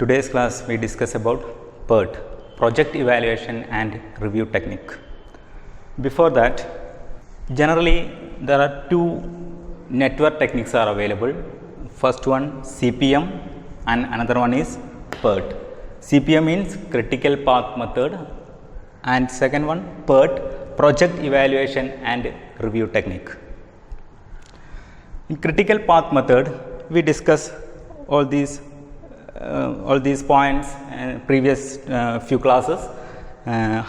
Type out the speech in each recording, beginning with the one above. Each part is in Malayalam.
Today's class we discuss about PERT, Project Evaluation and Review Technique. Before that, generally there are two network techniques are available. First one CPM and another one is PERT. CPM means critical path method and second one PERT, Project Evaluation and Review Technique. In critical path method, we discuss all these points in previous few classes,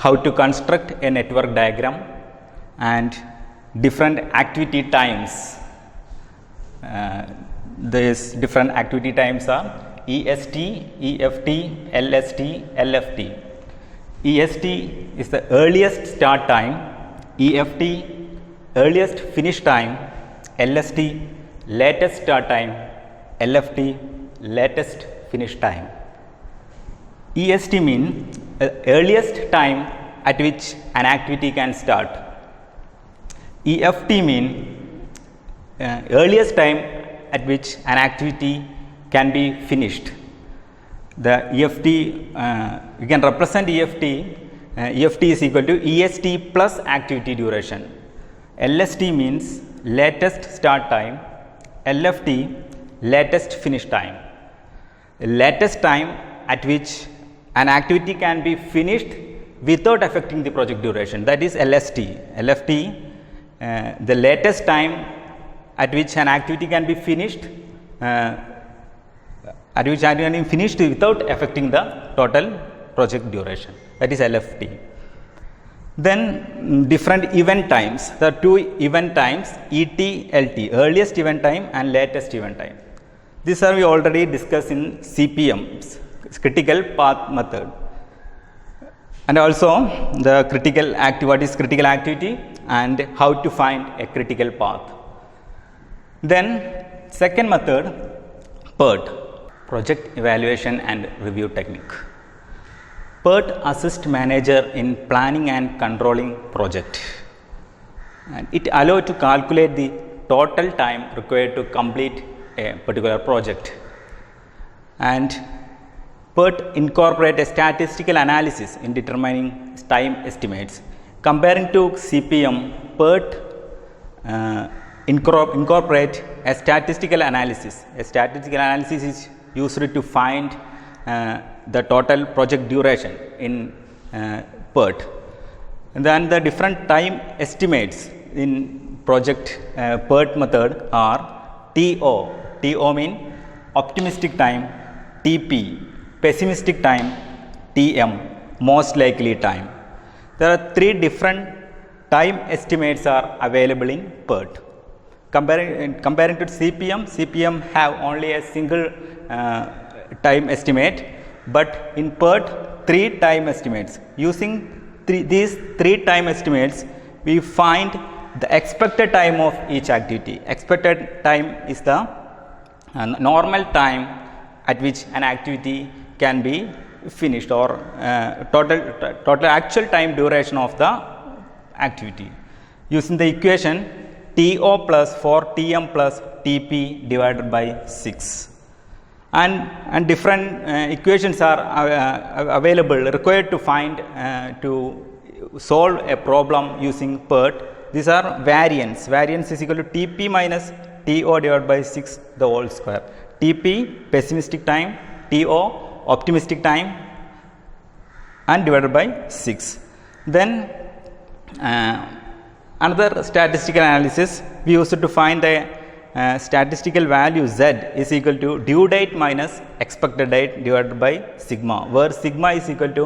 how to construct a network diagram and different activity times. These different activity times are EST, EFT, LST, LFT. EST is the earliest start time, EFT earliest finish time, LST latest start time, LFT latest finish time. EST means earliest time at which an activity can start. EFT means earliest time at which an activity can be finished. The EFT, you can represent EFT, EFT is equal to EST plus activity duration. LST means latest start time, LFT latest finish time. Latest time at which an activity can be finished without affecting the project duration, that is LST. LFT, the latest time at which an activity can be finished without affecting the total project duration, that is LFT. Then different event times, there are two event times, ET, LT, earliest event time and latest event time. These are we already discussed in CPM, critical path method, and also the critical activity, what is critical activity and how to find a critical path. Then second method, PERT, Project Evaluation and Review Technique. PERT assists manager in planning and controlling project, and it allows to calculate the total time required to complete a particular project, and PERT incorporate a statistical analysis in determining time estimates. Comparing to CPM, PERT incorporate a statistical analysis. A statistical analysis is used to find the total project duration in PERT. And then the different time estimates in project PERT method are TO. TO mean optimistic time, TP pessimistic time, TM most likely time. There are three different time estimates are available in PERT. Comparing to CPM, CPM have only a single time estimate, but in PERT three time estimates. Using these three time estimates, we find the expected time of each activity. Expected time is the normal time at which an activity can be finished, or total actual time duration of the activity. Using the equation TO plus 4TM plus TP divided by 6. And different equations are available required to find to solve a problem using PERT. These are variance. Variance is equal to TP minus TO divided by 6 the whole square. TP pessimistic time, TO optimistic time, and divided by 6. Then another statistical analysis we used to find the statistical value Z is equal to due date minus expected date divided by sigma, where sigma is equal to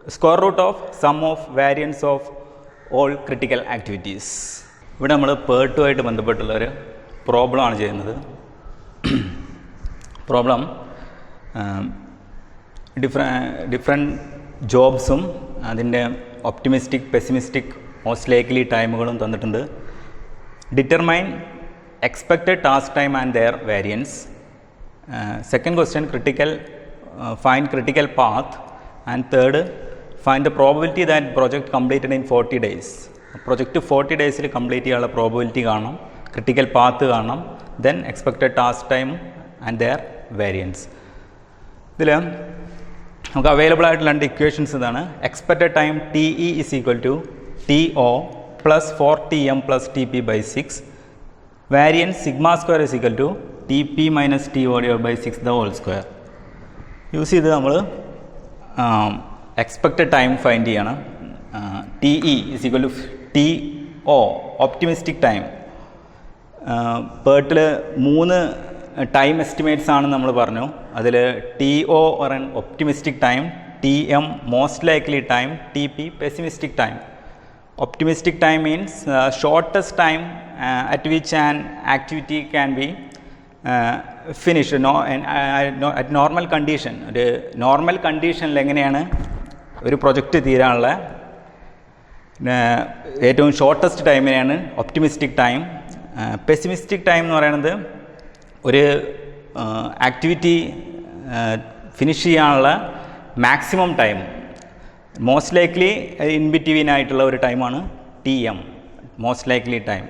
square root of sum of variance of all critical activities. ഇവിടെ നമ്മൾ പേർട്ടുമായിട്ട് ബന്ധപ്പെട്ടുള്ള ഒരു പ്രോബ്ലമാണ് ചെയ്യുന്നത്. പ്രോബ്ലം ഡിഫറെൻറ്റ് ജോബ്സും അതിൻ്റെ ഒപ്റ്റിമിസ്റ്റിക് പെസിമിസ്റ്റിക് മോസ്റ്റ് ലൈക്ലി ടൈമുകളും തന്നിട്ടുണ്ട്. Determine expected task time and their variance. Second question, find critical path, and third, find the probability that project completed in 40 days. Project 40 days complete ചെയ്യാനുള്ള probability കാണണം, critical path കാണണം, then expected task time and their variance. ഇതിൽ നമുക്ക് അവൈലബിൾ ആയിട്ടുള്ള രണ്ട് ഇക്വേഷൻസ് ഇതാണ്. Expected time T E is equal to T O plus 4tm plus T P by 6. Variance sigma square is equal to T P minus T O divide by 6 the whole square. Use ചെയ്ത് നമ്മൾ എക്സ്പെക്റ്റഡ് ടൈം ഫൈൻഡ് ചെയ്യണം. T E is equal to T O optimistic time. പേർട്ടിൽ 3 ടൈം എസ്റ്റിമേറ്റ്സ് ആണെന്ന് നമ്മൾ പറഞ്ഞു. അതിൽ ടി ഒ പറയാൻ optimistic time, T M most likely time, T P pessimistic time. Optimistic time means shortest time at which an activity can be finished at normal condition. ഒരു നോർമൽ കണ്ടീഷനിൽ എങ്ങനെയാണ് ഒരു പ്രൊജക്റ്റ് തീരാനുള്ള ഏറ്റവും ഷോർട്ടസ്റ്റ് ടൈമിനെയാണ് ഒപ്റ്റിമിസ്റ്റിക് ടൈം. പെസിമിസ്റ്റിക് ടൈം എന്ന് പറയുന്നത് ഒരു ആക്ടിവിറ്റി ഫിനിഷ് ചെയ്യാനുള്ള maximum time, most likely in between ആയിട്ടുള്ള ഒരു ടൈമാണ് T M, most likely time.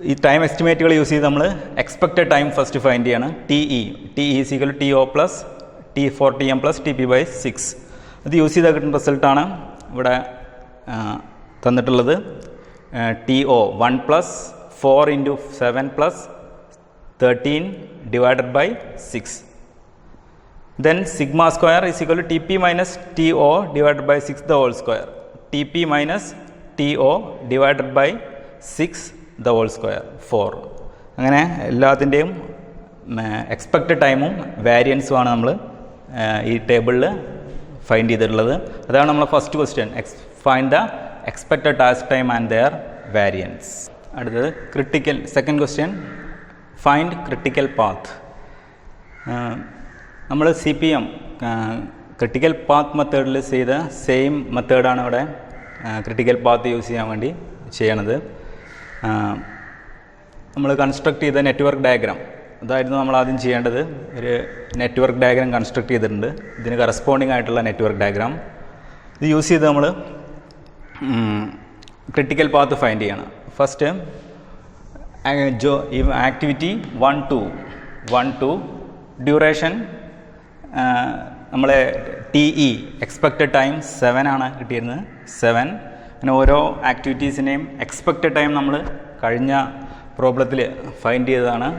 ഈ ടൈം എസ്റ്റിമേറ്റുകൾ യൂസ് ചെയ്ത് നമ്മൾ എക്സ്പെക്റ്റഡ് ടൈം ഫസ്റ്റ് ഫൈൻഡ് ചെയ്യണം. T E is equal T O plus T 4tm plus T P by 6. അത് യൂസ് ചെയ്താൽ കിട്ടുന്ന റിസൾട്ടാണ് ഇവിടെ തന്നിട്ടുള്ളത്. T O 1 plus 4 into 7 plus 13 divided by 6. Then sigma square is equal to TP minus TO divided by 6 the whole square. TP minus TO divided by 6 the whole square 4. അങ്ങനെ എല്ലാത്തിൻ്റെയും എക്സ്പെക്റ്റഡ് ടൈമും വാരിയൻസുമാണ് നമ്മൾ ഈ ടേബിളിൽ ഫൈൻഡ് ചെയ്തിട്ടുള്ളത്. അതാണ് നമ്മളെ first question, find the expected task time and their variance. അടുത്തത് critical, second question, find critical path. നമ്മൾ C P M critical path മെത്തേഡിൽ ചെയ്ത സെയിം മെത്തേഡാണ് ഇവിടെ ക്രിട്ടിക്കൽ പാത്ത് യൂസ് ചെയ്യാൻ വേണ്ടി ചെയ്യണത്. നമ്മൾ കൺസ്ട്രക്ട് ചെയ്ത നെറ്റ്വർക്ക് ഡയഗ്രാം അതായിരുന്നു നമ്മൾ ആദ്യം ചെയ്യേണ്ടത്. ഒരു നെറ്റ്വർക്ക് ഡയഗ്രാം കൺസ്ട്രക്ട് ചെയ്തിട്ടുണ്ട്, ഇതിന് കറസ്പോണ്ടിങ് ആയിട്ടുള്ള നെറ്റ്വർക്ക് ഡയഗ്രാം. ഇത് യൂസ് ചെയ്ത് നമ്മൾ ക്രിട്ടിക്കൽ പാത്ത് ഫൈൻഡ് ചെയ്യണം. ഫസ്റ്റ് ആക്ടിവിറ്റി 1 2 ഡ്യൂറേഷൻ നമ്മളെ ടി ഇ എക്സ്പെക്റ്റഡ് ടൈം 7 ആണ് കിട്ടിയിരുന്നത്, 7. അങ്ങനെ ഓരോ ആക്ടിവിറ്റീസിനെയും എക്സ്പെക്റ്റഡ് ടൈം നമ്മൾ കഴിഞ്ഞ പ്രോബ്ലത്തിൽ ഫൈൻഡ് ചെയ്തതാണ്.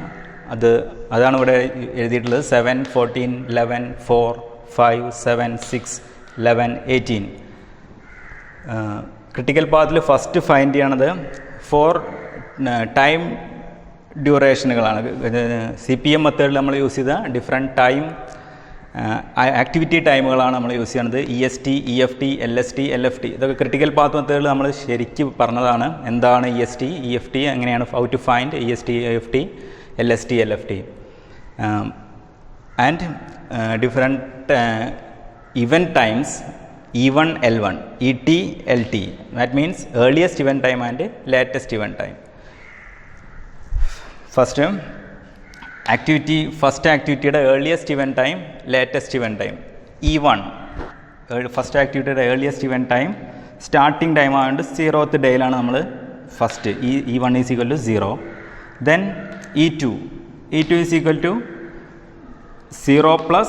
അതാണ് ഇവിടെ എഴുതിയിട്ടുള്ളത്. 7 14 11 4 5 7 6 11 18. ക്രിട്ടിക്കൽ പാത്തിൽ ഫസ്റ്റ് ഫൈൻഡ് ചെയ്യണത് 4 ടൈം ഡ്യൂറേഷനുകളാണ്. സി പി എം മെത്തേഡിൽ നമ്മൾ യൂസ് ചെയ്ത ഡിഫറെൻറ്റ് ടൈം ആക്ടിവിറ്റി ടൈമുകളാണ് നമ്മൾ യൂസ് ചെയ്യുന്നത്. EST, EFT, LST, LFT ഇതൊക്കെ ക്രിട്ടിക്കൽ പാത്ത് മെത്തേഡിൽ നമ്മൾ ശരിക്കും പറഞ്ഞതാണ്. എന്താണ് EST, EFT, എങ്ങനെയാണ് how to find EST, EFT, LST, LFT and different event times E1, L1, ET, LT. That means earliest event time and latest event time. First activity earliest event time, latest event time. E1 first activity earliest event time, starting time and 0th day ആണ് നമ്മൾ first. E1 is equal to 0. Then E2 is equal to 0 plus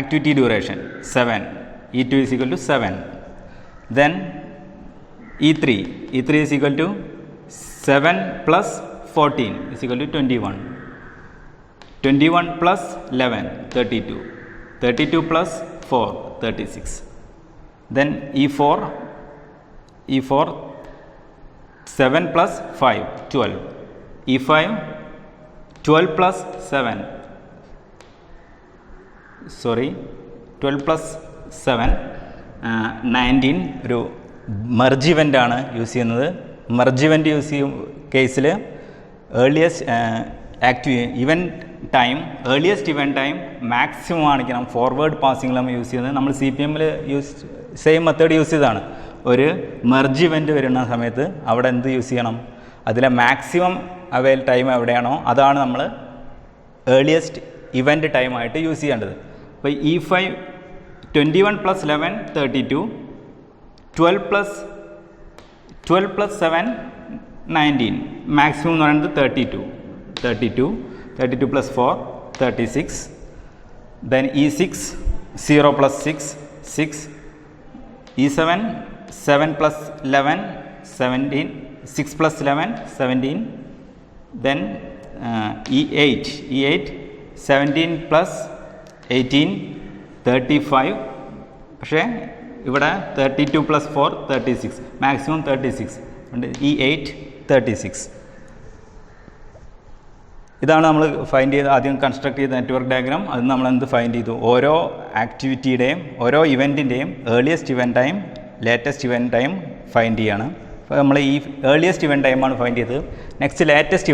activity duration 7. E2 is equal to 7. Then E3 is equal to 7 plus 14 is equal to 21. 21 plus 11 32. 32 plus 4 36. Then E4 7 plus 5 12. E5 12 plus 7 12 plus 7 19. ഒരു മെർജ് ഇവൻ്റ് ആണ് യൂസ് ചെയ്യുന്നത്. മെർജ് ഇവൻ്റ് യൂസ് ചെയ്യും കേസിൽ ഏർലിയസ്റ്റ് ഇവൻറ്റ് ടൈം മാക്സിമം കാണിക്കണം. ഫോർവേഡ് പാസിംഗിൽ നമ്മൾ യൂസ് ചെയ്യുന്നത്. നമ്മൾ സി പി എമ്മിൽ സെയിം മെത്തേഡ് യൂസ് ചെയ്തതാണ്. ഒരു മെർജ് ഇവൻ്റ് വരുന്ന സമയത്ത് അവിടെ എന്ത് യൂസ് ചെയ്യണം, അതിലെ മാക്സിമം അവൈൽ ടൈം എവിടെയാണോ അതാണ് നമ്മൾ ഏർലിയസ്റ്റ് ഇവൻ്റ് ടൈമായിട്ട് യൂസ് ചെയ്യേണ്ടത്. അപ്പോൾ E5 21 plus 11 32. 12 plus 7 19. മാക്സിമം എന്ന് പറയുന്നത് 32 plus 4 36. then E6 0 plus 6 6, E7 7 plus 11 17, 6 plus 11 17, then E8 17 plus 18 35, പക്ഷേ ഇവിടെ 32 plus 4 36, മാക്സിമം 36 ഉണ്ട്. E8 36. ഇതാണ് നമ്മൾ ഫൈൻഡ് ചെയ്ത് ആദ്യം കൺസ്ട്രക്ട് ചെയ്ത നെറ്റ്വർക്ക് ഡയഗ്രാം. അത് നമ്മൾ എന്ത് ഫൈൻഡ് ചെയ്തു, ഓരോ ആക്ടിവിറ്റിയുടെയും ഓരോ ഇവൻറ്റിൻ്റെയും earliest event time latest event time find ചെയ്യാണ്. അപ്പോൾ നമ്മൾ ഈ ഏർലിയസ്റ്റ് ഇവൻറ്റ് ടൈമാണ് ഫൈൻഡ് ചെയ്തത്. Next latest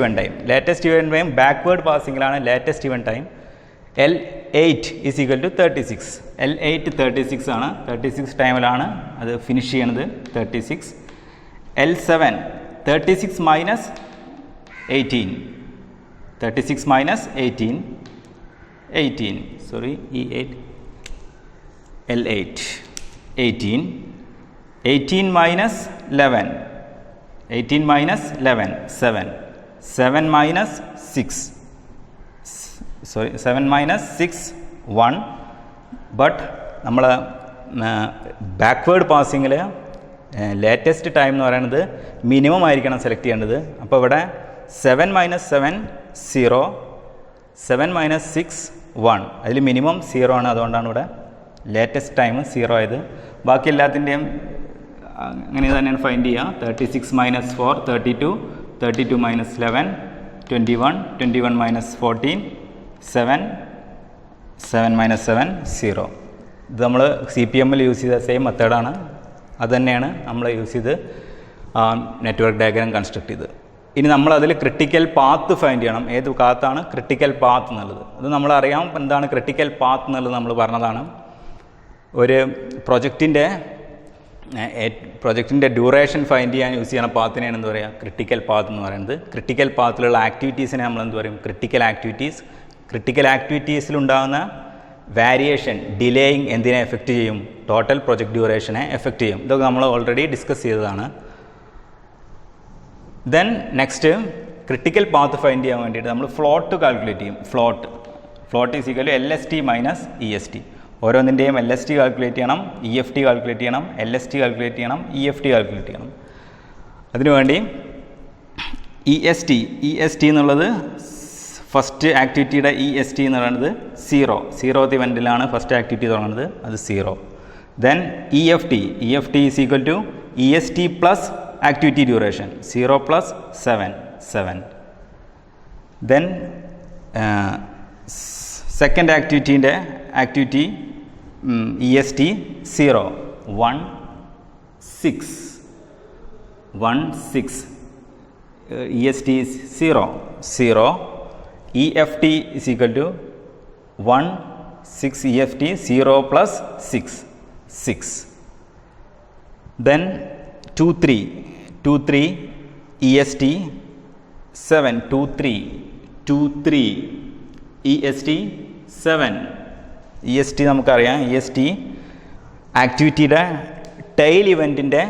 event time backward പാസിങ്ങിലാണ് latest event time. L8 is equal to 36. L8 36 ആണ്. 36 ടൈമിലാണ് അത് ഫിനിഷ് ചെയ്യണത്. 36. L7 36 minus 18, 36 minus 18, sorry, E8, L8, 18 minus 11, 7, 7 minus 6, sorry, 7 minus 6, 1, but നമ്മൾ ബാക്ക്വേർഡ് പാസിങ്ങിൽ ലേറ്റസ്റ്റ് ടൈം എന്ന് പറയുന്നത് മിനിമം ആയിരിക്കണം സെലക്ട് ചെയ്യേണ്ടത്. അപ്പോൾ ഇവിടെ 7 minus 7 0, 7 minus 6 1, അതിൽ മിനിമം 0 ആണ്. അതുകൊണ്ടാണ് ഇവിടെ ലേറ്റസ്റ്റ് ടൈം 0 ആയത്. ബാക്കി എല്ലാത്തിൻ്റെയും അങ്ങനെ തന്നെയാണ് ഫൈൻഡ് ചെയ്യുക. 36 minus 4 32, 32 minus 11 21, 21 minus 14 7, 7 minus 7 0. ഇത് നമ്മൾ CPM-ൽ യൂസ് ചെയ്ത സെയിം മെത്തേഡാണ്. അതുതന്നെയാണ് നമ്മൾ യൂസ് ചെയ്ത് നെറ്റ്വർക്ക് ഡയഗ്രാം കൺസ്ട്രക്ട് ചെയ്ത്. ഇനി നമ്മൾ അതിൽ ക്രിട്ടിക്കൽ പാത്ത് ഫൈൻഡ് ചെയ്യണം. ഏത് പാത്താണ് ക്രിട്ടിക്കൽ പാത്ത് എന്നുള്ളത്? അത് നമ്മളറിയാം എന്താണ് ക്രിട്ടിക്കൽ പാത്ത് എന്നുള്ളത് നമ്മൾ പറഞ്ഞതാണ്. ഒരു പ്രൊജക്റ്റിൻ്റെ ഡ്യൂറേഷൻ ഫൈൻഡ് ചെയ്യാൻ യൂസ് ചെയ്യണ പാത്തിനെയാണ് എന്ത് പറയുക, ക്രിട്ടിക്കൽ പാത്ത് എന്ന് പറയുന്നത്. ക്രിട്ടിക്കൽ പാത്തിലുള്ള ആക്ടിവിറ്റീസിനെ നമ്മൾ എന്ത് പറയും, ക്രിട്ടിക്കൽ ആക്ടിവിറ്റീസ്. ക്രിട്ടിക്കൽ ആക്ടിവിറ്റീസിലുണ്ടാകുന്ന വാരിയേഷൻ, ഡിലേയിങ് എന്തിനെ എഫക്റ്റ് ചെയ്യും, ടോട്ടൽ പ്രൊജക്റ്റ് ഡ്യൂറേഷനെ എഫക്റ്റ് ചെയ്യും. ഇതൊക്കെ നമ്മൾ ഓൾറെഡി ഡിസ്കസ് ചെയ്തതാണ്. Then next critical path find ചെയ്യാൻ വേണ്ടിയിട്ട് നമ്മൾ ഫ്ലോട്ട് കാൽക്കുലേറ്റ് ചെയ്യും. Float is equal to LST minus EST. ഓരോന്നിൻ്റെയും LST കാൽക്കുലേറ്റ് ചെയ്യണം, EFT കാൽക്കുലേറ്റ് ചെയ്യണം, LST കാൽക്കുലേറ്റ് ചെയ്യണം, EFT കാൽക്കുലേറ്റ് ചെയ്യണം. അതിനുവേണ്ടി EST എന്നുള്ളത് ഫസ്റ്റ് ആക്ടിവിറ്റിയുടെ EST എന്ന് പറയുന്നത് 0th ഇവൻറ്റിലാണ് ഫസ്റ്റ് ആക്ടിവിറ്റി തുടങ്ങുന്നത്, അത് 0. Then EFT is equal to EST plus activity duration 0 plus 7. Then second activity EST 0 1 6 EST is 0 EFT is equal to 1 6 EFT 0 plus 6. Then 2 3 EST 7 2 3 EST 7. EST നമുക്കറിയാം, EST ആക്ടിവിറ്റിയുടെ ടെയിൽ ഇവൻറ്റിൻ്റെ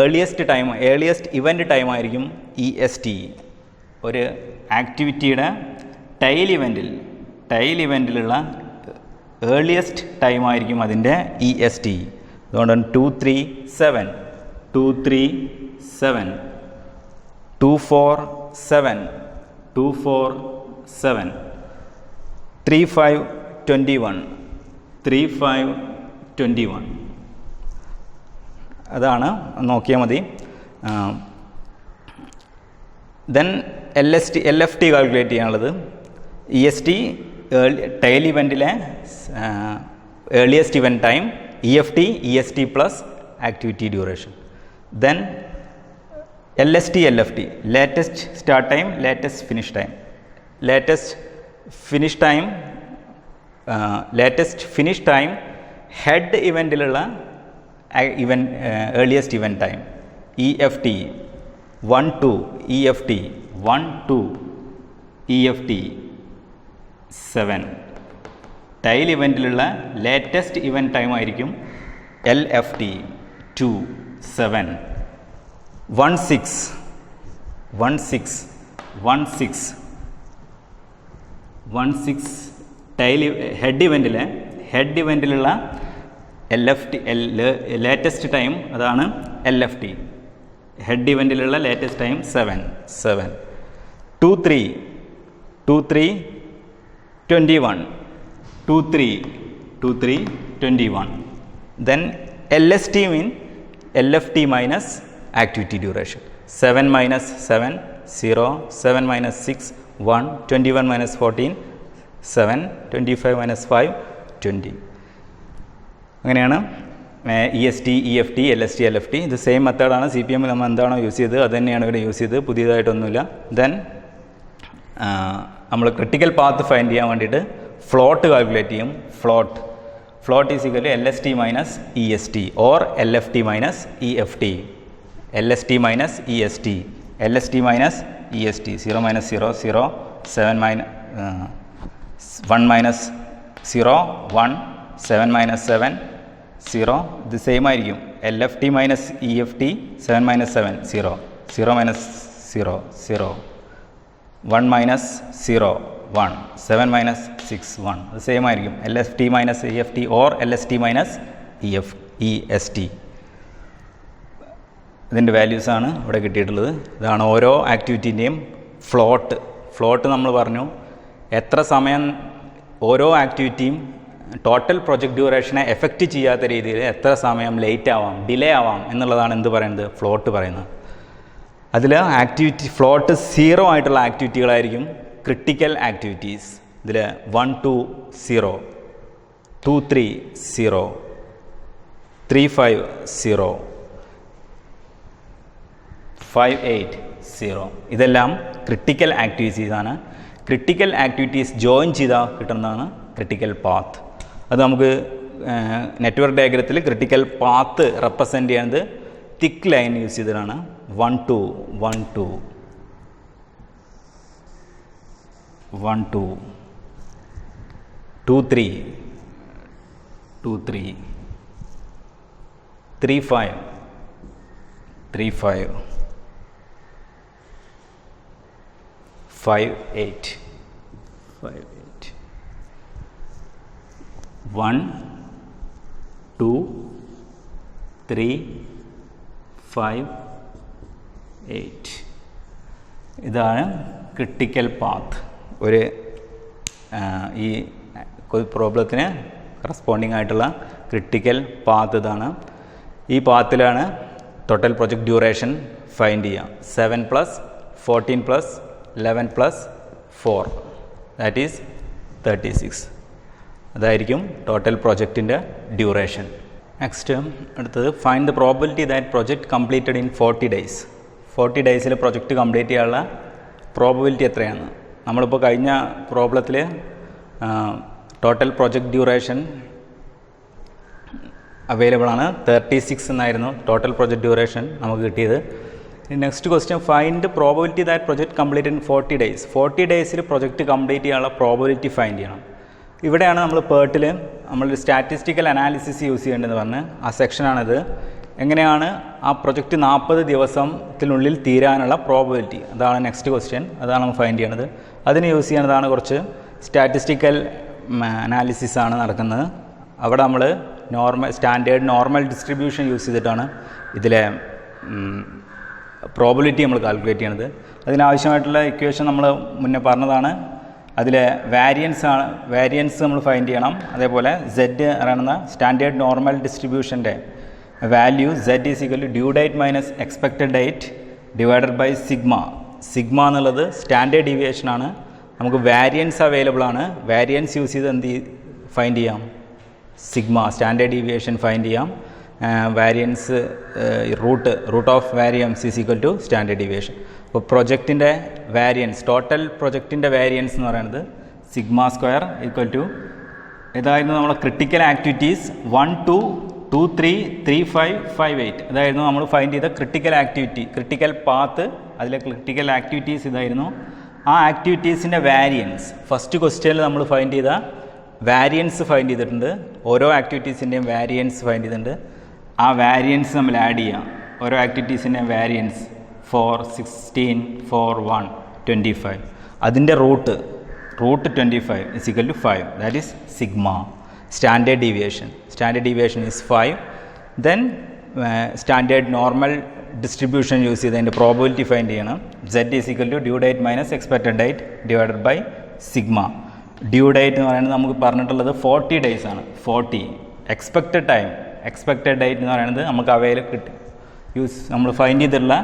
ഏർലിയസ്റ്റ് ഇവൻറ്റ് ടൈം ആയിരിക്കും EST. ഒരു ആക്ടിവിറ്റിയുടെ ടെയിൽ ഇവൻറ്റിലുള്ള ഏർലിയസ്റ്റ് ടൈം ആയിരിക്കും അതിൻ്റെ EST. അതുകൊണ്ടാണ് 2 3 7 2 3 7 2 4 7 2 4 7 3 5 21 3 5 21. അതാണ്, നോക്കിയാൽ മതി. ദെൻ LFT കാൽക്കുലേറ്റ് ചെയ്യാനുള്ളത്. EST ടെയിൽ ഇവൻറ്റിലെ earliest event time, EST plus activity duration. Then LFT latest start time, latest finish time. Latest finish time head eventലുള്ള earliest event time. EFT 1 2 EFT 1 2 EFT 7. tail eventലുള്ള latest event time ആയിരിക്കും LFT 2 7 1 6 1 6 1 6 1 6 ഹെഡ് ഇവൻറ്റിലുള്ള LFT ലേറ്റസ്റ്റ് ടൈം അതാണ് LFT. ഹെഡ് ഇവൻറ്റിലുള്ള latest time 7. 2 3 21. 2 3 21. Then LST mean LFT minus activity duration. 7 minus 7 0, 7 minus 6 1, 21 minus 14 7, 25 minus 5 20. അങ്ങനെയാണ് EST, EFT, LST, LFT. ഇത് സെയിം മെത്തേഡാണ് CPM നമ്മൾ എന്താണോ യൂസ് ചെയ്തത് അത് തന്നെയാണ് ഇവിടെ യൂസ് ചെയ്തത്, പുതിയതായിട്ടൊന്നുമില്ല. ദെൻ നമ്മൾ ക്രിട്ടിക്കൽ പാത്ത് ഫൈൻഡ് ചെയ്യാൻ വേണ്ടിയിട്ട് ഫ്ലോട്ട് കാൽക്കുലേറ്റ് ചെയ്യും. Float is equal to LST minus EST or LFT minus EFT. LST minus EST, LST minus EST. 0 minus 0 0, 7 minus 1 minus 0 1, 7 minus 7 0. ഇത് സെയിം ആയിരിക്കും. LFT minus EFT 7 minus 7 0, 0 minus 0 0, 1 minus 0 1, 7 minus 6 1. അത് സെയിം ആയിരിക്കും. LFT minus EFT or LST minus EST. ഇതിൻ്റെ വാല്യൂസാണ് ഇവിടെ കിട്ടിയിട്ടുള്ളത്. ഇതാണ് ഓരോ ആക്ടിവിറ്റീൻ്റെയും ഫ്ലോട്ട് നമ്മൾ പറഞ്ഞു എത്ര സമയം ഓരോ ആക്ടിവിറ്റിയും ടോട്ടൽ പ്രൊജക്റ്റ് ഡ്യൂറേഷനെ എഫക്റ്റ് ചെയ്യാത്ത രീതിയിൽ എത്ര സമയം ലേറ്റ് ആവാം, ഡിലേ ആവാം എന്നുള്ളതാണ് എന്ത് പറയുന്നത്, ഫ്ലോട്ട് പറയുന്നത്. അതിൽ ഫ്ലോട്ട് 0 ആയിട്ടുള്ള ആക്ടിവിറ്റികളായിരിക്കും ക്രിട്ടിക്കൽ ആക്ടിവിറ്റീസ്. ഇതിൽ 1 2 0, 2 3 0, 3 5 0, 5 8 0. ഇതെല്ലാം ക്രിട്ടിക്കൽ ആക്ടിവിറ്റീസാണ്. ക്രിട്ടിക്കൽ ആക്ടിവിറ്റീസ് ജോയിൻ ചെയ്താൽ കിട്ടുന്നതാണ് ക്രിട്ടിക്കൽ പാത്ത്. അത് നമുക്ക് നെറ്റ്വർക്ക് ഡയഗ്രത്തിൽ ക്രിട്ടിക്കൽ പാത്ത് റെപ്രസെൻ്റ് ചെയ്യുന്നത് തിക്ക് ലൈൻ യൂസ് ചെയ്തിട്ടാണ്. 1 2 1 2 1 2, 2 3 2 3, 3 5 3 5, 5 8 5 8, 1 2 3 5 8. ഇതാണ് ക്രിട്ടിക്കൽ പാത്ത്. ഒരു ഈ പ്രോബ്ലത്തിന് കറസ്പോണ്ടിങ് ആയിട്ടുള്ള ക്രിട്ടിക്കൽ പാത്ത് ഇതാണ്. ഈ പാത്തിലാണ് ടോട്ടൽ പ്രൊജക്റ്റ് ഡ്യൂറേഷൻ ഫൈൻഡ് ചെയ്യുക. 7 + 14 + 11 + 4 ദാറ്റ് ഈസ് 36. അതായിരിക്കും ടോട്ടൽ പ്രൊജക്റ്റിൻ്റെ ഡ്യൂറേഷൻ. നെക്സ്റ്റ് അടുത്തത് find the probability that project completed in 40 days. 40 days project complete ചെയ്യാനുള്ള പ്രോബിലിറ്റി എത്രയാണ്? നമ്മളിപ്പോൾ കഴിഞ്ഞ പ്രോബ്ലത്തിൽ ടോട്ടൽ പ്രൊജക്റ്റ് ഡ്യൂറേഷൻ അവൈലബിൾ ആണ് 36 എന്നായിരുന്നു ടോട്ടൽ പ്രൊജക്റ്റ് ഡ്യൂറേഷൻ നമുക്ക് കിട്ടിയത്. Next question find probability that project complete in 40 days. 40 days project complete ചെയ്യാനുള്ള പ്രോബിലിറ്റി ഫൈൻഡ് ചെയ്യണം. ഇവിടെയാണ് നമ്മൾ പേർട്ടിൽ നമ്മൾ സ്റ്റാറ്റിസ്റ്റിക്കൽ അനാലിസിസ് യൂസ് ചെയ്യേണ്ടതെന്ന് പറഞ്ഞ് ആ സെക്ഷനാണിത്. എങ്ങനെയാണ് ആ പ്രൊജക്റ്റ് 40 ദിവസത്തിനുള്ളിൽ തീരാനുള്ള പ്രോബിലിറ്റി, അതാണ് നെക്സ്റ്റ് ക്വസ്റ്റ്യൻ. അതാണ് നമ്മൾ ഫൈൻഡ് ചെയ്യണത്. അതിന് യൂസ് ചെയ്യുന്നതാണ് കുറച്ച് സ്റ്റാറ്റിസ്റ്റിക്കൽ അനാലിസിസ് ആണ് നടക്കുന്നത്. അവിടെ നമ്മൾ സ്റ്റാൻഡേർഡ് നോർമൽ ഡിസ്ട്രിബ്യൂഷൻ യൂസ് ചെയ്തിട്ടാണ് ഇതിലെ പ്രോബിലിറ്റി നമ്മൾ കാൽക്കുലേറ്റ് ചെയ്യണത്. അതിനാവശ്യമായിട്ടുള്ള ഇക്വേഷൻ നമ്മൾ മുന്നേ പറഞ്ഞതാണ്. അതിലെ വാരിയൻസ് നമ്മൾ ഫൈൻഡ് ചെയ്യണം. അതേപോലെ Z അറിയുന്ന സ്റ്റാൻഡേർഡ് നോർമൽ ഡിസ്ട്രിബ്യൂഷൻ്റെ value Z is equal to due date minus expected date divided by sigma എന്നുള്ളത് സ്റ്റാൻഡേർഡ് ഡീവിയേഷനാണ്. നമുക്ക് വാരിയൻസ് അവൈലബിൾ ആണ്. വാരിയൻസ് യൂസ് ചെയ്ത് ഫൈൻഡ് ചെയ്യാം? സ്റ്റാൻഡേർഡ് ഡീവിയേഷൻ ഫൈൻഡ് ചെയ്യാം. Variance root of variance is equal to standard deviation. അപ്പോൾ പ്രൊജക്റ്റിൻ്റെ വാരിയൻസ്, ടോട്ടൽ പ്രൊജക്റ്റിൻ്റെ വാരിയൻസ് എന്ന് പറയുന്നത് σ² ഈക്വൽ ടു ഇതായിരുന്നു നമ്മുടെ ക്രിട്ടിക്കൽ ആക്ടിവിറ്റീസ് 1 2 2 3 3 5 5 8. ഇതായിരുന്നു നമ്മൾ ഫൈൻഡ് ചെയ്ത ക്രിട്ടിക്കൽ പാത്ത്. അതിലെ ക്രിട്ടിക്കൽ ആക്ടിവിറ്റീസ് ഇതായിരുന്നു. ആ ആക്ടിവിറ്റീസിൻ്റെ വാരിയൻസ് ഫസ്റ്റ് ക്വസ്റ്റ്യനിൽ നമ്മൾ ഫൈൻഡ് ചെയ്ത വാരിയൻസ് ഫൈൻഡ് ചെയ്തിട്ടുണ്ട്. ഓരോ ആക്ടിവിറ്റീസിൻ്റെയും വാരിയൻസ് ഫൈൻഡ് ചെയ്തിട്ടുണ്ട്. ആ വാരിയൻസ് നമ്മൾ ആഡ് ചെയ്യാം. ഓരോ ആക്ടിവിറ്റീസിൻ്റെയും വാരിയൻസ് 4 16 4 1 25. അതിൻ്റെ root 25 is equal to 5. That is sigma. Standard deviation. Standard deviation is 5. Then standard normal distribution use ചെയ്തതിൻ്റെ പ്രോബിലിറ്റി ഫൈൻഡ് ചെയ്യണം. Z is equal to due date minus expected date divided by sigma. Due date എന്ന് പറയുന്നത് നമുക്ക് പറഞ്ഞിട്ടുള്ളത് 40 days ആണ്. 40. എക്സ്പെക്റ്റഡ് ടൈം, എക്സ്പെക്റ്റഡ് ഡേറ്റ് എന്ന് പറയുന്നത് നമുക്ക് അവയിൽ കിട്ടും നമ്മൾ ഫൈൻഡ് ചെയ്തിട്ടുള്ള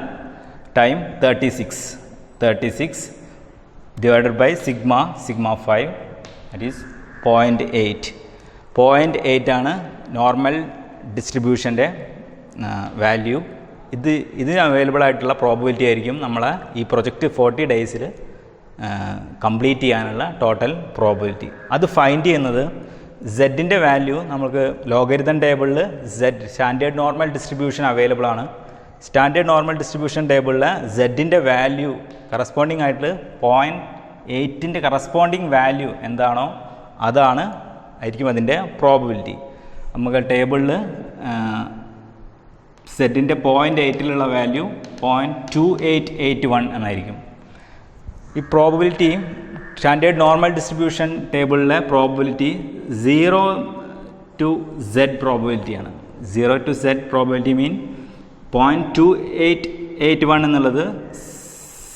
time 36 divided by sigma 5, that is 0.8. 0.8 ആണ് നോർമൽ ഡിസ്ട്രിബ്യൂഷൻ്റെ വാല്യൂ. ഇതിന് അവൈലബിൾ ആയിട്ടുള്ള പ്രോബിലിറ്റി ആയിരിക്കും നമ്മളെ ഈ പ്രൊജക്റ്റ് 40 days കംപ്ലീറ്റ് ചെയ്യാനുള്ള ടോട്ടൽ പ്രോബിലിറ്റി. അത് ഫൈൻഡ് ചെയ്യുന്നത് സെഡിൻ്റെ വാല്യൂ നമുക്ക് ലോഗരിതം ടേബിളിൽ സ്റ്റാൻഡേർഡ് നോർമൽ ഡിസ്ട്രിബ്യൂഷൻ അവൈലബിൾ ആണ്. സ്റ്റാൻഡേർഡ് നോർമൽ ഡിസ്ട്രിബ്യൂഷൻ ടേബിളിൽ സെഡിൻ്റെ വാല്യൂ കറസ്പോണ്ടിങ് ആയിട്ട് 0.8ൻ്റെ കറസ്പോണ്ടിങ് വാല്യൂ എന്താണോ അതാണ് ആയിരിക്കും അതിൻ്റെ പ്രോബിലിറ്റി. നമുക്ക് ടേബിളിൽ സെഡിൻ്റെ 0.8ലുള്ള വാല്യൂ 0.2881 എന്നായിരിക്കും. ഈ പ്രോബിലിറ്റി സ്റ്റാൻഡേർഡ് നോർമൽ ഡിസ്ട്രിബ്യൂഷൻ ടേബിളിലെ പ്രോബിലിറ്റി 0 to Z പ്രോബിലിറ്റിയാണ്. 0 to Z പ്രോബിലിറ്റി മീൻ 0.2881 എന്നുള്ളത്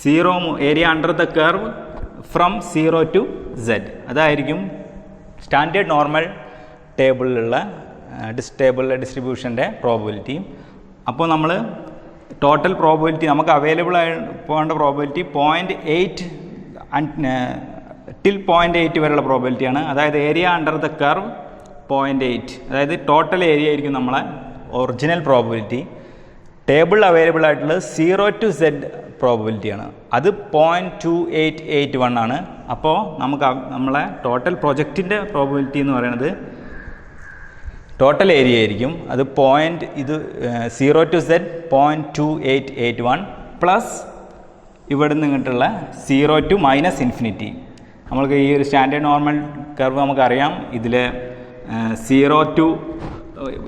0 area under the curve from 0 to Z. അതായിരിക്കും സ്റ്റാൻഡേർഡ് നോർമൽ ടേബിളിലുള്ള ഡിസ്ട്രിബ്യൂഷൻ്റെ പ്രോബിലിറ്റി. അപ്പോൾ നമ്മൾ ടോട്ടൽ പ്രോബിലിറ്റി നമുക്ക് അവൈലബിൾ ആയി പോകേണ്ട പ്രോബിലിറ്റി 0.8 till 0.8 വരെയുള്ള പ്രോബിലിറ്റിയാണ്. അതായത് ഏരിയ അണ്ടർ ദ കർവ് 0.8, അതായത് ടോട്ടൽ ഏരിയ ആയിരിക്കും നമ്മളെ ഒറിജിനൽ പ്രോബിലിറ്റി. ടേബിളിൽ അവൈലബിൾ ആയിട്ടുള്ളത് 0 to Z പ്രോബിലിറ്റിയാണ്. അത് 0.2881 ആണ്. അപ്പോൾ നമുക്ക് നമ്മളെ ടോട്ടൽ പ്രൊജക്റ്റിൻ്റെ പ്രോബിലിറ്റി എന്ന് പറയുന്നത് ടോട്ടൽ ഏരിയ ആയിരിക്കും. അത് 0 to Z 0.2881 പ്ലസ് ഇവിടെ നിന്നിട്ടുള്ള 0 to -∞. നമ്മൾക്ക് ഈ ഒരു സ്റ്റാൻഡേർഡ് നോർമൽ കർവ് നമുക്കറിയാം. ഇതിൽ 0 to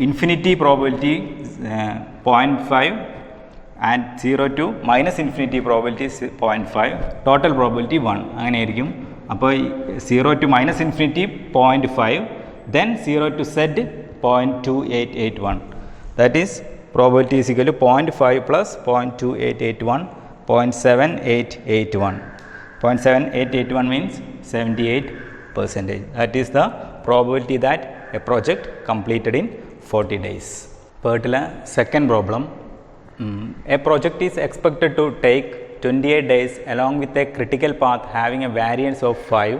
infinity probability 0.5 and 0 to -∞ probability 0.5, total probability 1 അങ്ങനെയായിരിക്കും. അപ്പോൾ 0 to -∞ 0.5, then 0 to Z 0.2881. That is probability is equal to 0.5 plus 0.2881, 0.7881. 0.7881 means 78%. That is the probability that a project completed in 40 days. Particular second problem. A project is expected to take 28 days along with a critical path having a variance of 5.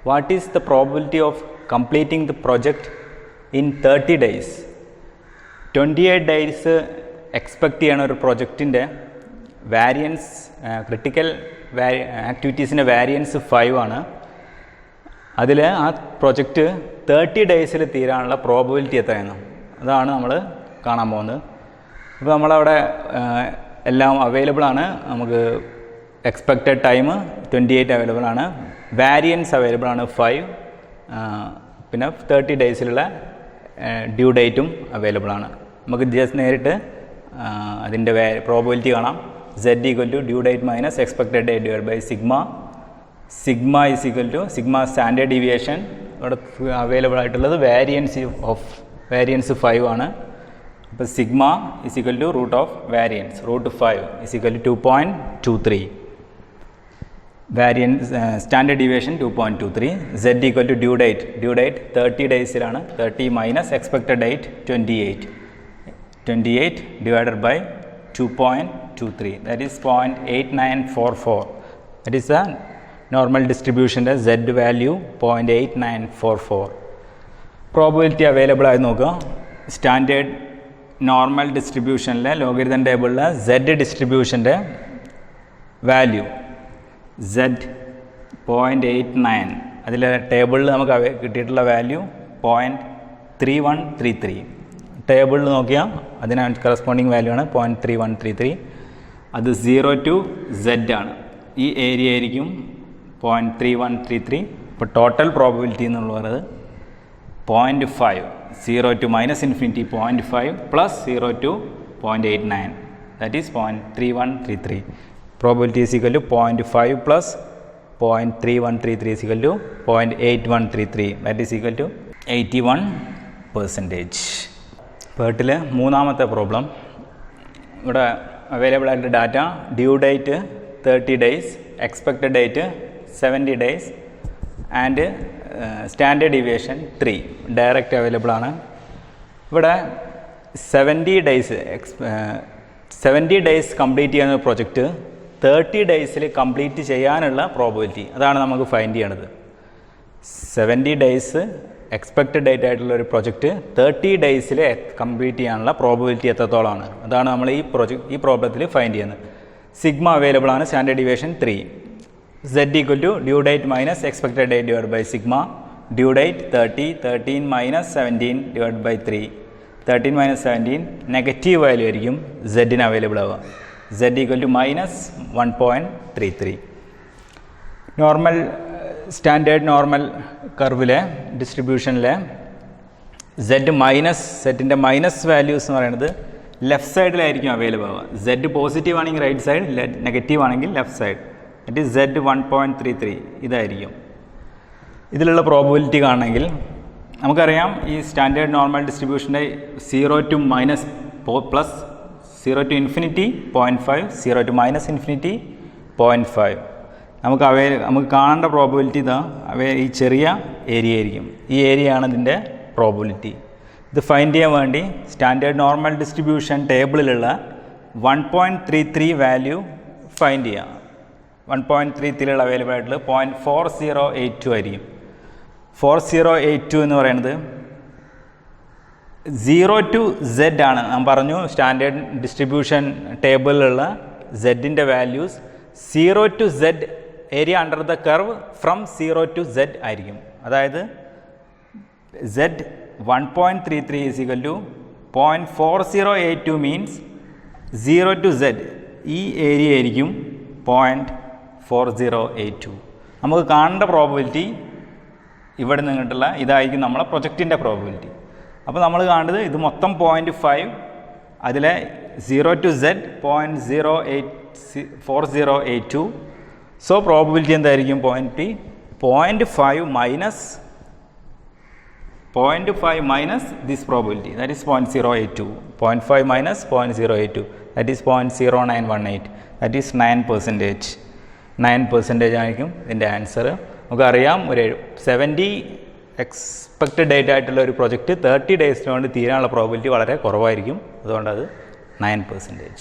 What is the probability of completing the project in 30 days? 28 days expect ചെയ്യണ ഒരു പ്രൊജക്റ്റിൻ്റെ വാരിയൻസ്, ക്രിട്ടിക്കൽ ആക്ടിവിറ്റീസിൻ്റെ വാരിയൻസ് 5 ആണ്. അതിൽ ആ പ്രൊജക്റ്റ് 30 days തീരാനുള്ള പ്രോബിലിറ്റി എത്രയാണ് അതാണ് നമ്മൾ കാണാൻ പോകുന്നത്. അപ്പോൾ നമ്മളവിടെ എല്ലാം അവൈലബിൾ ആണ്. നമുക്ക് എക്സ്പെക്റ്റഡ് ടൈം 28 അവൈലബിൾ ആണ്, വാരിയൻസ് അവൈലബിൾ ആണ് 5, പിന്നെ 30 days ഡ്യൂ ഡേറ്റും അവൈലബിൾ ആണ്. നമുക്ക് ജസ്റ്റ് നേരിട്ട് അതിൻ്റെ പ്രോബിലിറ്റി കാണാം. Z equal to due date minus expected date divide by sigma. Sigma is equal to sigma standard deviation. ഇവിടെ അവൈലബിൾ ആയിട്ടുള്ളത് വാരിയൻസ് 5 ആണ്. അപ്പോൾ sigma is equal to root of variance √5 is equal to 2.23. Variance standard deviation 2.23. Z equal to due date 30 daysലാണ്. 30 minus expected date 28 divided by 2.23, that is 0.8944. that is the normal distribution Z value 0.8944. Probability available ആയി നോക്കുക. സ്റ്റാൻഡേർഡ് നോർമൽ ഡിസ്ട്രിബ്യൂഷനിലെ ലോഗരിതം ടേബിളിലെ Z ഡിസ്ട്രിബ്യൂഷൻ്റെ വാല്യൂ Z 0.89, അതിൽ ടേബിളിൽ നമുക്ക് കിട്ടിയിട്ടുള്ള വാല്യൂ 0.3133. ടേബിളിൽ നോക്കിയാൽ അതിന് കറസ്പോണ്ടിങ് വാല്യൂ ആണ് 0.3133. അത് 0 to Z ആണ്. ഈ ഏരിയ ആയിരിക്കും 0.3133. ഇപ്പോൾ ടോട്ടൽ പ്രോബിലിറ്റി എന്നുള്ളത് 0.5, 0 to -∞ 0.5 plus 0 to 0.89, that is 0.3133. Probability is equal to 0.5 plus 0.3133 is equal to 0.8133, that is equal to 81%. പേർട്ടിൽ മൂന്നാമത്തെ പ്രോബ്ലം, ഇവിടെ അവൈലബിൾ ആയിട്ട് data due date 30 days, expected date 70 days and standard deviation 3 direct available ആണ്. ഇവിടെ 70 days കംപ്ലീറ്റ് ചെയ്യുന്ന പ്രൊജക്റ്റ് 30 days കംപ്ലീറ്റ് ചെയ്യാനുള്ള പ്രോബബിലിറ്റി, അതാണ് നമുക്ക് ഫൈൻഡ് ചെയ്യണത്. 70 days എക്സ്പെക്റ്റഡ് ഡേറ്റ് ആയിട്ടുള്ള ഒരു പ്രൊജക്റ്റ് 30 days കംപ്ലീറ്റ് ചെയ്യാനുള്ള പ്രോബബിലിറ്റി എത്രത്തോളമാണ്, അതാണ് നമ്മൾ ഈ പ്രോബ്ലത്തിൽ ഫൈൻഡ് ചെയ്യുന്നത്. സിഗ്മ അവൈലബിൾ ആണ്, standard deviation 3. Z equal to due date minus expected date divide by sigma. Due date 30, 13 minus 17 divide by 3. 13 minus 17 negative value ആയിരിക്കും സെഡിന് അവൈലബിൾ ആവുക. Z equal to minus 1.33. Normal standard normal കർവിലെ ഡിസ്ട്രിബ്യൂഷനിലെ സെറ്റിൻ്റെ മൈനസ് വാല്യൂസ് എന്ന് പറയുന്നത് ലെഫ്റ്റ് സൈഡിലായിരിക്കും അവൈലബിൾ ആവുക. Z പോസിറ്റീവ് ആണെങ്കിൽ റൈറ്റ് സൈഡ്, നെഗറ്റീവ് ആണെങ്കിൽ left side. It is Z 1.33 ഇതായിരിക്കും. ഇതിലുള്ള പ്രോബബിലിറ്റി കാണണമെങ്കിൽ നമുക്കറിയാം ഈ സ്റ്റാൻഡേർഡ് നോർമൽ ഡിസ്ട്രിബ്യൂഷൻ്റെ 0 to minus plus 0 to infinity 0.5, 0 to minus infinity 0.5. നമുക്ക് കാണേണ്ട പ്രോബബിലിറ്റി ഇതാ ഈ ചെറിയ ഏരിയ ആയിരിക്കും. ഈ ഏരിയ ആണ് ഇതിൻ്റെ പ്രോബബിലിറ്റി. ഇത് ഫൈൻഡ് ചെയ്യാൻ വേണ്ടി സ്റ്റാൻഡേർഡ് നോർമൽ ഡിസ്ട്രിബ്യൂഷൻ ടേബിളിലുള്ള 1.33 വാല്യൂ ഫൈൻഡ് ചെയ്യാം. 1.33 അവൈലബിൾ ആയിട്ടുള്ള 0.4082 ആയിരിക്കും. 4082 എന്ന് പറയുന്നത് 0 to Z ആണ്. ഞാൻ പറഞ്ഞു സ്റ്റാൻഡേർഡ് ഡിസ്ട്രിബ്യൂഷൻ ടേബിളിലുള്ള സെഡിൻ്റെ values 0 to Z, area under the curve from 0 to Z ആയിരിക്കും. അതായത് Z 1.33 is equal to 0.4082 means 0 to Z ഈ ഏരിയ ആയിരിക്കും 0.4082. നമുക്ക് കാണേണ്ട പ്രോബബിലിറ്റി ഇവിടെ നിന്നിട്ടുള്ള ഇതായിരിക്കും നമ്മളെ പ്രൊജക്റ്റിൻ്റെ പ്രോബബിലിറ്റി. അപ്പോൾ നമ്മൾ കാണേണ്ടത് ഇത് മൊത്തം 0.5, അതിലെ 0 to Z 0.4082. സോ പ്രോബബിലിറ്റി എന്തായിരിക്കും 0.5 minus this probability, that is 0.082. 0.5 minus 0.082, that is 0.0918, that is 9%. 9% ആയിരിക്കും ഇതിൻ്റെ ആൻസർ. നമുക്കറിയാം ഒരു 70 എക്സ്പെക്റ്റഡ് ഡേറ്റ് ആയിട്ടുള്ള ഒരു പ്രൊജക്റ്റ് 30 days കൊണ്ട് തീരാനുള്ള പ്രോബബിലിറ്റി വളരെ കുറവായിരിക്കും. അതുകൊണ്ട് അത് 9%.